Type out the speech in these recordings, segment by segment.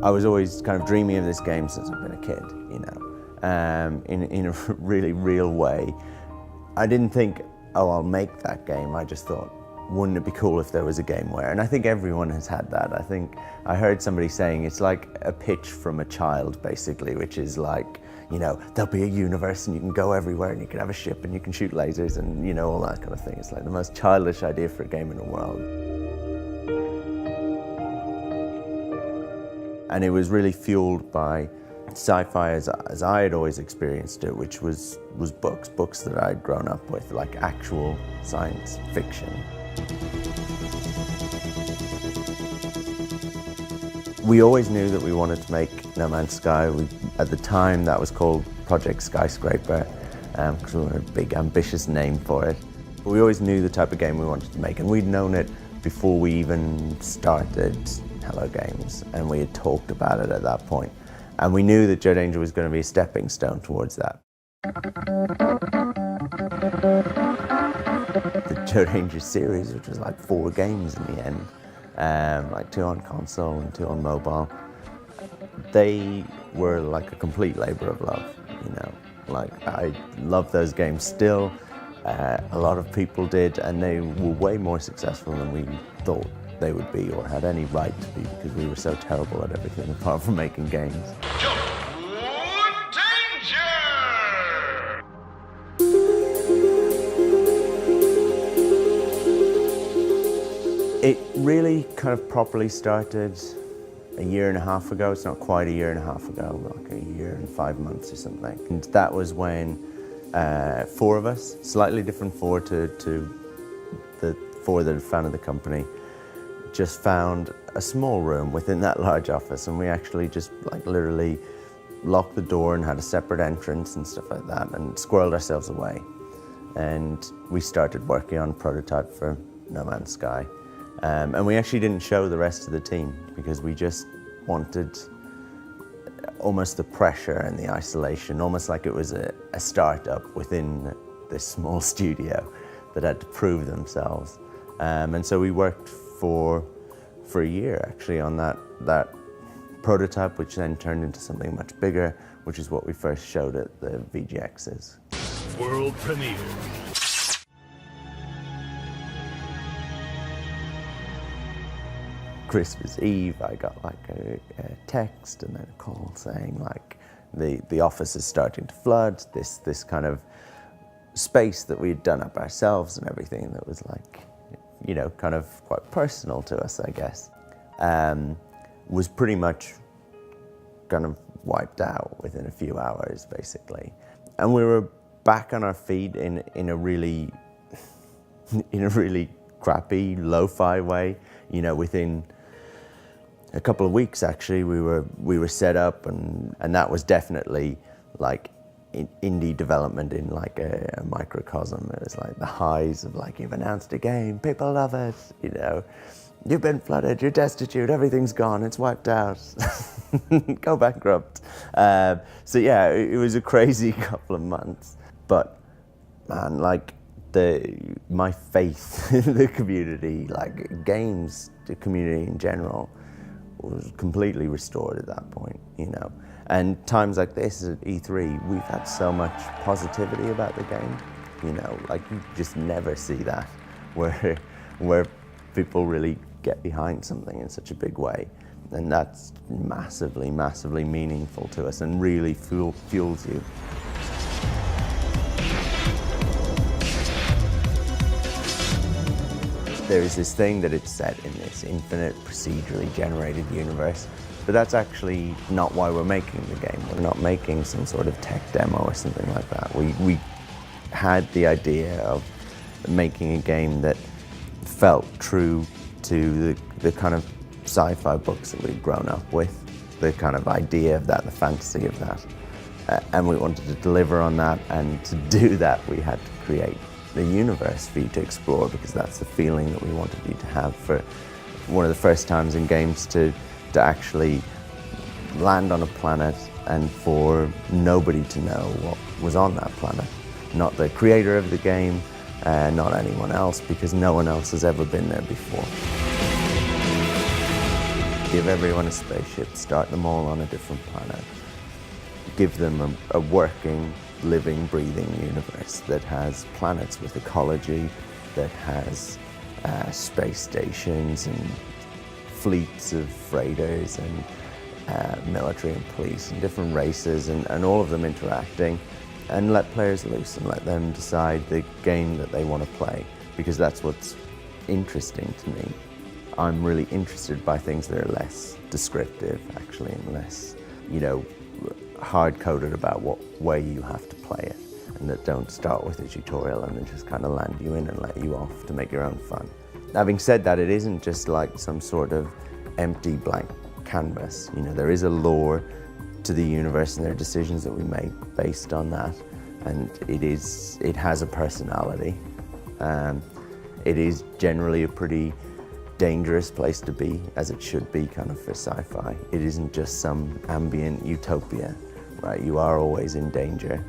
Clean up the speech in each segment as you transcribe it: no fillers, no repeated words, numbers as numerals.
I was always kind of dreaming of this game since I've been a kid, you know, in a really real way. I didn't think, oh, I'll make that game. I just thought, wouldn't it be cool if there was a game where, and I think everyone has had that. I think I heard somebody saying it's like a pitch from a child, basically, which is like, you know, there'll be a universe and you can go everywhere and you can have a ship and you can shoot lasers and, you know, all that kind of thing. It's like the most childish idea for a game in the world. And it was really fueled by sci-fi as I had always experienced it, which was books that I'd grown up with, like actual science fiction. We always knew that we wanted to make No Man's Sky. At the time, that was called Project Skyscraper, because we wanted a big, ambitious name for it. But we always knew the type of game we wanted to make, and we'd known it before we even started Hello Games, and we had talked about it at that point. And we knew that Joe Danger was going to be a stepping stone towards that. The Joe Danger series, which was like 4 games in the end, like 2 on console and 2 on mobile, they were like a complete labor of love, you know. Like, I love those games still. A lot of people did, and they were way more successful than we thought they would be or had any right to be, because we were so terrible at everything apart from making games. It really kind of properly started a year and a half ago. It's not quite a year and a half ago, like a year and 5 months or something. And that was when 4 of us, slightly different 4 to the 4 that had founded the company, just found a small room within that large office, and we actually just like literally locked the door and had a separate entrance and stuff like that, and squirreled ourselves away. And we started working on a prototype for No Man's Sky. And we actually didn't show the rest of the team because we just wanted almost the pressure and the isolation, almost like it was a startup within this small studio that had to prove themselves. And so we worked for a year actually on that prototype, which then turned into something much bigger, which is what we first showed at the VGXs. World premiere. Christmas Eve, I got like a text and then a call saying like the office is starting to flood. This kind of space that we had done up ourselves and everything that was like, you know, kind of quite personal to us, I guess, was pretty much kind of wiped out within a few hours, basically. And we were back on our feet in a really crappy, lo-fi way. You know, within a couple of weeks, actually, we were set up, and that was definitely like indie development in like a microcosm. It was like the highs of like, you've announced a game, people love it, you know, you've been flooded, you're destitute, everything's gone, it's wiped out, go bankrupt. So yeah, it was a crazy couple of months, but man, like my faith in the community, like games, the community in general, was completely restored at that point, you know. And times like this at E3, we've had so much positivity about the game, you know, like you just never see that, where people really get behind something in such a big way. And that's massively, massively meaningful to us and really fuels you. There is this thing that it's set in this infinite procedurally generated universe, but that's actually not why we're making the game. We're not making some sort of tech demo or something like that. We had the idea of making a game that felt true to the kind of sci-fi books that we'd grown up with, the kind of idea of that, the fantasy of that. And we wanted to deliver on that, and to do that we had to create the universe for you to explore, because that's the feeling that we wanted you to have for one of the first times in games to actually land on a planet and for nobody to know what was on that planet. Not the creator of the game, not anyone else, because no one else has ever been there before. give everyone a spaceship, start them all on a different planet, give them a working, living, breathing universe that has planets with ecology, that has space stations and fleets of freighters and military and police and different races and all of them interacting, and let players loose and let them decide the game that they want to play, because that's what's interesting to me. I'm really interested by things that are less descriptive, actually, and less, hard-coded about what way you have to play it, and that don't start with a tutorial and then just kind of land you in and let you off to make your own fun. Having said that, it isn't just like some sort of empty blank canvas. There is a lore to the universe, and there are decisions that we make based on that, and it has a personality. It is generally a pretty dangerous place to be, as it should be kind of for sci-fi. It isn't just some ambient utopia, right? You are always in danger.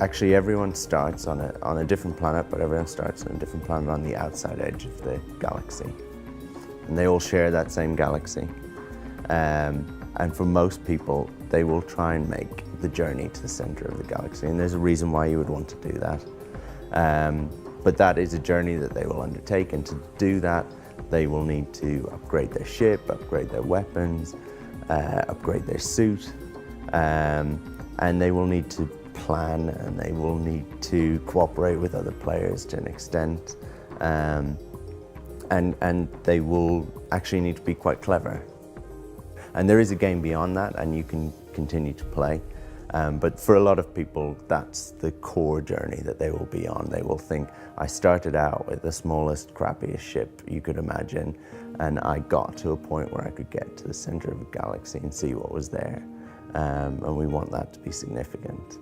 Actually, everyone starts on a different planet, but everyone starts on a different planet on the outside edge of the galaxy. And they all share that same galaxy. And for most people, they will try and make the journey to the center of the galaxy. And there's a reason why you would want to do that. But that is a journey that they will undertake. And to do that, they will need to upgrade their ship, upgrade their weapons, upgrade their suit. And they will need to plan, and they will need to cooperate with other players to an extent. And they will actually need to be quite clever. And there is a game beyond that, and you can continue to play. But for a lot of people, that's the core journey that they will be on. They will think, I started out with the smallest, crappiest ship you could imagine, and I got to a point where I could get to the center of a galaxy and see what was there. And we want that to be significant.